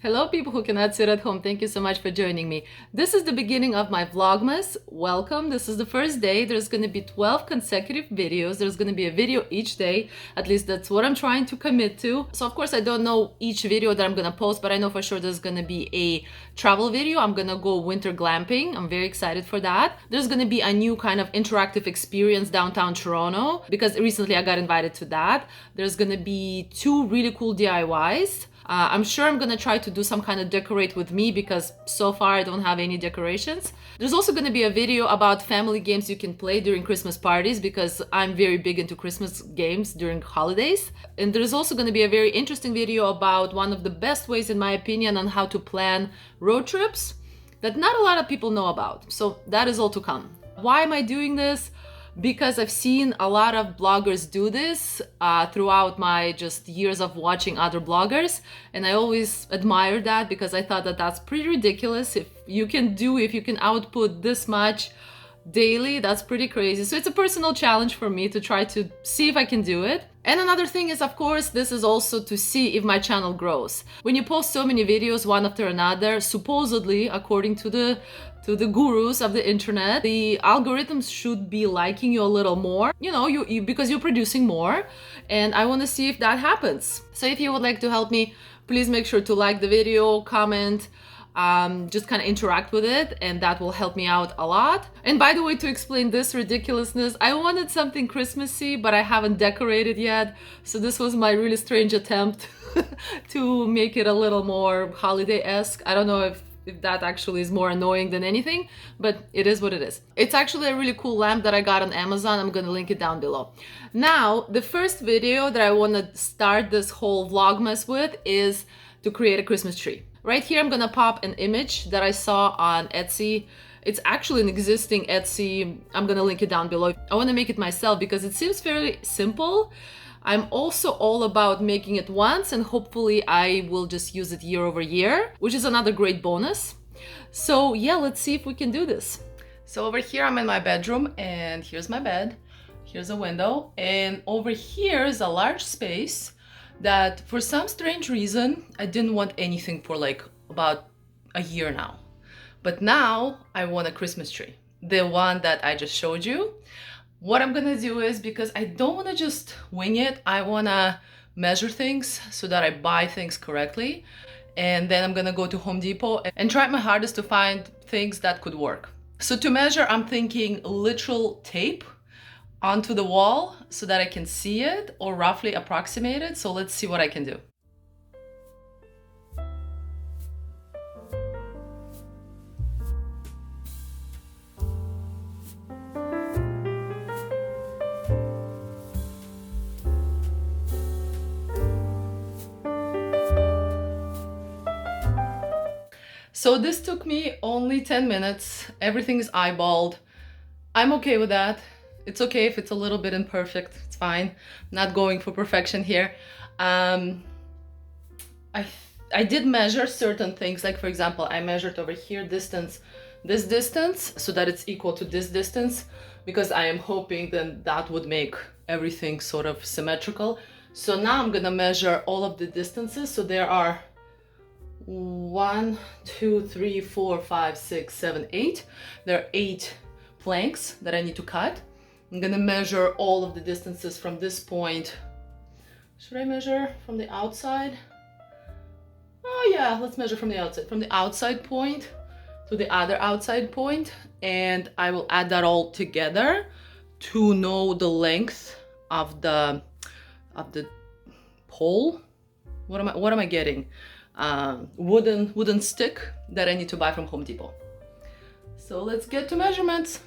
Hello people who cannot sit at home, thank you so much for joining me. This is the beginning of my Vlogmas. Welcome, this is the first day. There's going to be 12 consecutive videos. There's going to be a video each day. At least that's what I'm trying to commit to. So of course I don't know each video that I'm going to post, but I know for sure there's going to be a travel video. I'm going to go winter glamping. I'm very excited for that. There's going to be a new kind of interactive experience downtown Toronto because recently I got invited to that. There's going to be 2 really cool DIYs. I'm sure I'm gonna try to do some kind of decorate with me because so far I don't have any decorations. There's also gonna be a video about family games you can play during Christmas parties because I'm very big into Christmas games during holidays. And there's also gonna be a very interesting video about one of the best ways, in my opinion, on how to plan road trips that not a lot of people know about. So that is all to come. Why am I doing this? Because I've seen a lot of bloggers do this throughout my just years of watching other bloggers, and I always admired that because I thought that that's pretty ridiculous. If you can output this much daily, that's pretty crazy. So it's a personal challenge for me to try to see if I can do it. And another thing is, of course, this is also to see if my channel grows. When you post so many videos one after another, supposedly, according to the gurus of the internet, the algorithms should be liking you a little more, because you're producing more, and I want to see if that happens. So if you would like to help me, please make sure to like the video, comment, just kind of interact with it, and that will help me out a lot. And by the way, to explain this ridiculousness, I wanted something Christmassy, but I haven't decorated yet, so this was my really strange attempt to make it a little more holiday-esque. I don't know if that actually is more annoying than anything, but it is what it is. It's actually a really cool lamp that I got on Amazon. I'm gonna link it down below. Now, the first video that I want to start this whole Vlogmas with is to create a Christmas tree. Right here, I'm gonna pop an image that I saw on Etsy. It's actually an existing Etsy. I'm gonna link it down below. I want to make it myself because it seems fairly simple. I'm also all about making it once, and hopefully I will just use it year over year, which is another great bonus. So yeah, let's see if we can do this. So over here I'm in my bedroom, and here's my bed. Here's a window, and over here is a large space that for some strange reason I didn't want anything for like about a year now. But now I want a Christmas tree, the one that I just showed you. What I'm gonna do is, because I don't want to just wing it, I want to measure things so that I buy things correctly, and then I'm gonna go to Home Depot and try my hardest to find things that could work. So to measure, I'm thinking literal tape onto the wall so that I can see it or roughly approximate it. So let's see what I can do. So this took me only 10 minutes. Everything is eyeballed. I'm okay with that. It's okay if it's a little bit imperfect. It's fine. I'm not going for perfection here. I did measure certain things. Like for example, I measured over here this distance, so that it's equal to this distance, because I am hoping then that would make everything sort of symmetrical. So now I'm gonna measure all of the distances. So there are 1, 2, 3, 4, 5, 6, 7, 8. There are 8 planks that I need to cut. I'm gonna measure all of the distances from this point. Should I measure from the outside? Oh yeah, let's measure from the outside. From the outside point to the other outside point, and I will add that all together to know the length of the pole. What am I getting? Wooden stick that I need to buy from Home Depot. So let's get to measurements.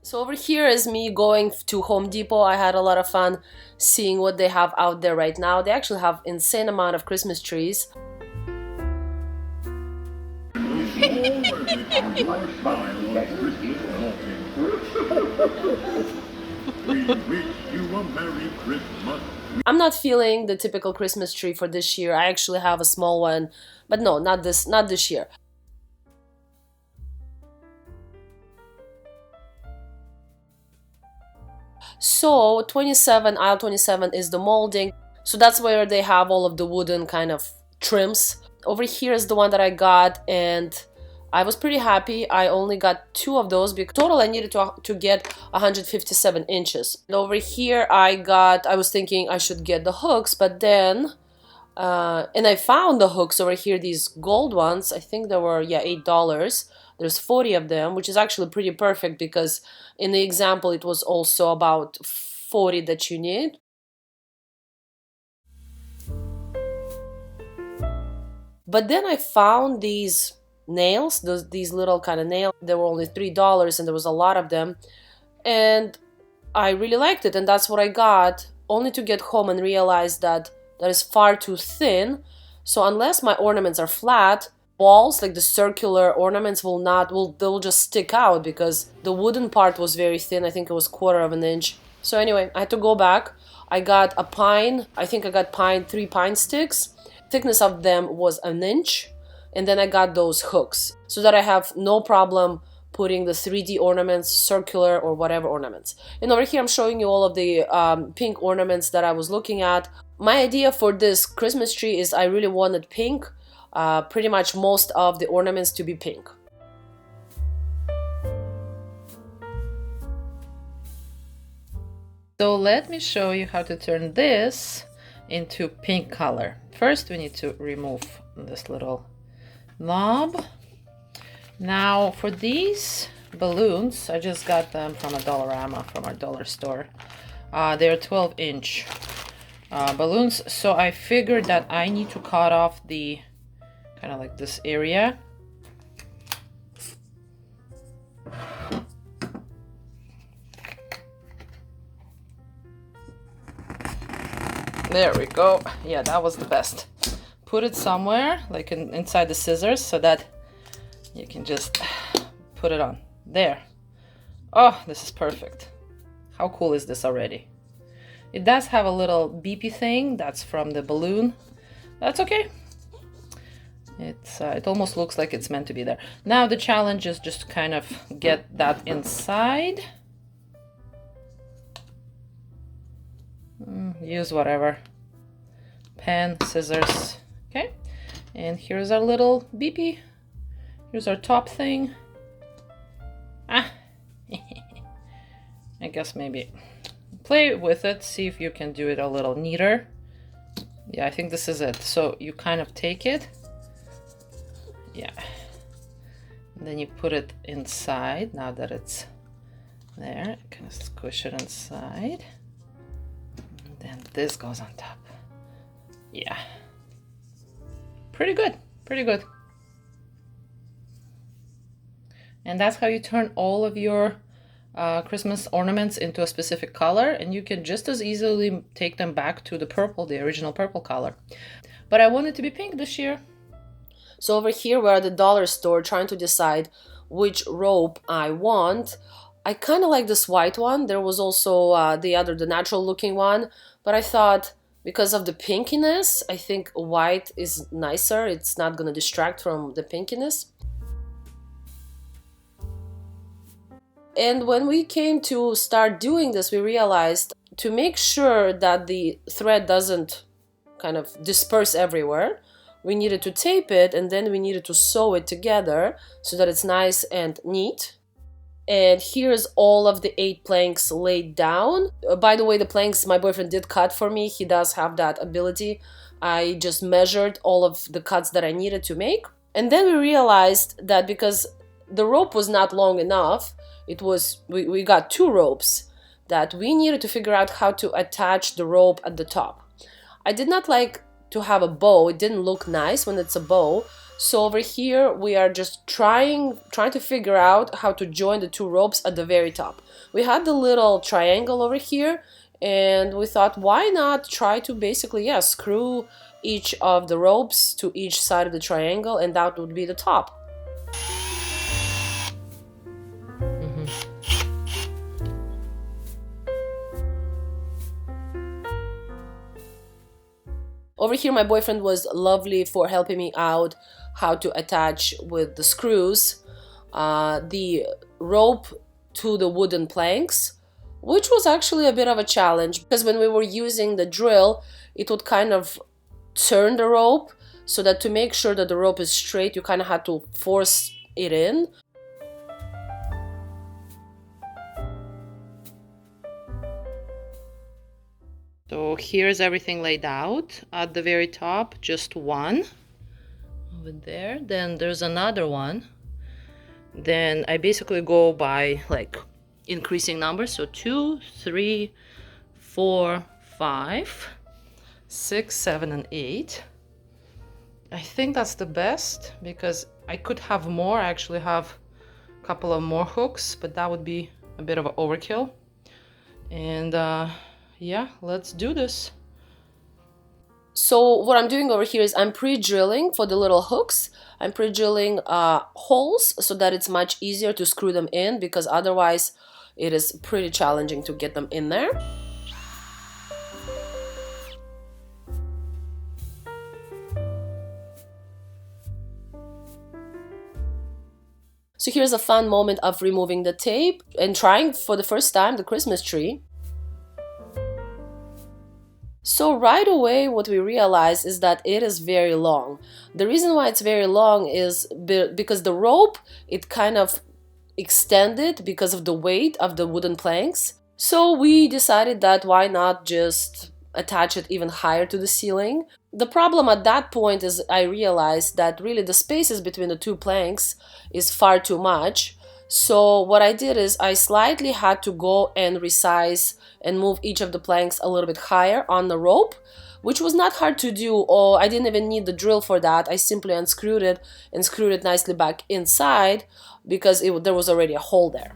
So over here is me going to Home Depot. I had a lot of fun seeing what they have out there right now. They actually have insane amount of Christmas trees. I'm not feeling the typical Christmas tree for this year. I actually have a small one, but no, not this year. So aisle 27 is the molding. So that's where they have all of the wooden kind of trims. over here is the one that I got, and I was pretty happy. I only got 2 of those because total I needed to get 157 inches. And over here I was thinking I should get the hooks, but then and I found the hooks over here, these gold ones. I think they were, yeah, $8. There's 40 of them, which is actually pretty perfect because in the example it was also about 40 that you need. But then I found these nails, these little kind of nails. They were only $3 and there was a lot of them. And I really liked it, and that's what I got, only to get home and realize that that is far too thin. So unless my ornaments are flat, walls, like the circular ornaments, they'll just stick out because the wooden part was very thin. I think it was 1/4 of an inch. So anyway, I had to go back. I got a pine, I think I got 3 pine sticks. Thickness of them was an inch, and then I got those hooks so that I have no problem putting the 3D ornaments, circular or whatever ornaments. And over here I'm showing you all of the pink ornaments that I was looking at. My idea for this Christmas tree is I really wanted pink, pretty much most of the ornaments to be pink. So let me show you how to turn this into pink color. First we need to remove this little knob. Now for these balloons, I just got them from a Dollarama, from our dollar store. They're 12-inch balloons, so I figured that I need to cut off the kind of like this area. There we go. Yeah, that was the best. Put it somewhere, like inside the scissors, so that you can just put it on. There. Oh, this is perfect. How cool is this already? It does have a little beepy thing. That's from the balloon. That's okay. It almost looks like it's meant to be there. Now the challenge is just kind of get that inside. Use whatever. Pen, scissors. Okay. And here's our little beepy. Here's our top thing. I guess maybe play with it, see if you can do it a little neater. Yeah, I think this is it. So you kind of take it. Yeah. And then you put it inside. Now that it's there, kind of squish it inside. And then this goes on top. Yeah. Pretty good. Pretty good. And that's how you turn all of your Christmas ornaments into a specific color, and you can just as easily take them back to the purple, the original purple color. But I want it to be pink this year. So over here we're at the dollar store trying to decide which rope I want. I kind of like this white one. There was also the natural looking one, but I thought because of the pinkiness, I think white is nicer. It's not gonna distract from the pinkiness. And when we came to start doing this, we realized to make sure that the thread doesn't kind of disperse everywhere, we needed to tape it, and then we needed to sew it together so that it's nice and neat. And here's all of the 8 planks laid down. By the way, the planks my boyfriend did cut for me. He does have that ability. I just measured all of the cuts that I needed to make. And then we realized that because the rope was not long enough, we got 2 ropes, that we needed to figure out how to attach the rope at the top. I did not like to have a bow. It didn't look nice when it's a bow. So over here we are just trying to figure out how to join the 2 ropes at the very top. We had the little triangle over here, and we thought, why not try to basically, yeah, screw each of the ropes to each side of the triangle, and that would be the top. Over here my boyfriend was lovely for helping me out how to attach with the screws the rope to the wooden planks, which was actually a bit of a challenge because when we were using the drill, it would kind of turn the rope, so that to make sure that the rope is straight, you kind of have to force it in. So here's everything laid out. At the very top, just one over there. Then there's another one. Then I basically go by like increasing numbers. So 2, 3, 4, 5, 6, 7, and 8. I think that's the best because I could have more. I actually have a couple of more hooks, but that would be a bit of an overkill. And yeah, let's do this. So what I'm doing over here is I'm pre-drilling for the little hooks. I'm pre-drilling holes so that it's much easier to screw them in, because otherwise it is pretty challenging to get them in there. So here's a fun moment of removing the tape and trying for the first time the Christmas tree. So right away what we realize is that it is very long. The reason why it's very long is because the rope, it kind of extended because of the weight of the wooden planks. So we decided that why not just attach it even higher to the ceiling. The problem at that point is I realized that really the spaces between the two planks is far too much. So what I did is I slightly had to go and resize and move each of the planks a little bit higher on the rope, which was not hard to do, or I didn't even need the drill for that. I simply unscrewed it and screwed it nicely back inside because there was already a hole there.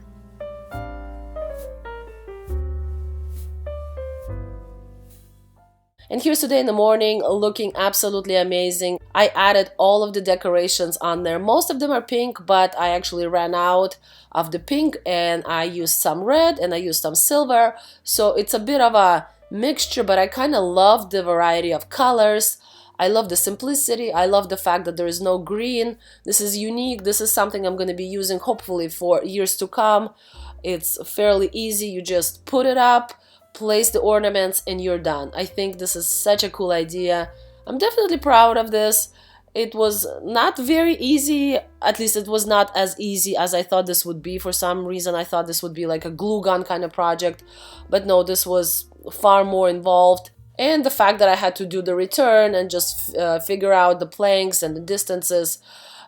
And here's today in the morning, looking absolutely amazing. I added all of the decorations on there. Most of them are pink, but I actually ran out of the pink and I used some red and I used some silver. So it's a bit of a mixture, but I kind of love the variety of colors. I love the simplicity. I love the fact that there is no green. This is unique. This is something I'm going to be using hopefully for years to come. It's fairly easy. You just put it up, place the ornaments, and you're done. I think this is such a cool idea. I'm definitely proud of this. It was not very easy, at least it was not as easy as I thought this would be. For some reason I thought this would be like a glue gun kind of project, but no, this was far more involved. And the fact that I had to do the return and just figure out the planks and the distances,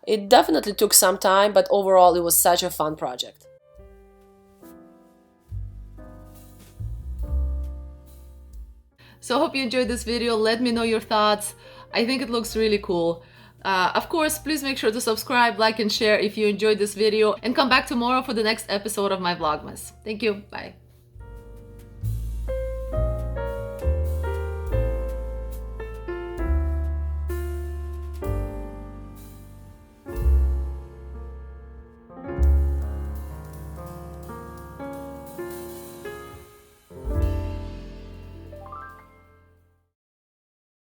it definitely took some time, but overall it was such a fun project. So I hope you enjoyed this video. Let me know your thoughts. I think it looks really cool. Of course, please make sure to subscribe, like, and share if you enjoyed this video, and come back tomorrow for the next episode of my Vlogmas. Thank you. Bye.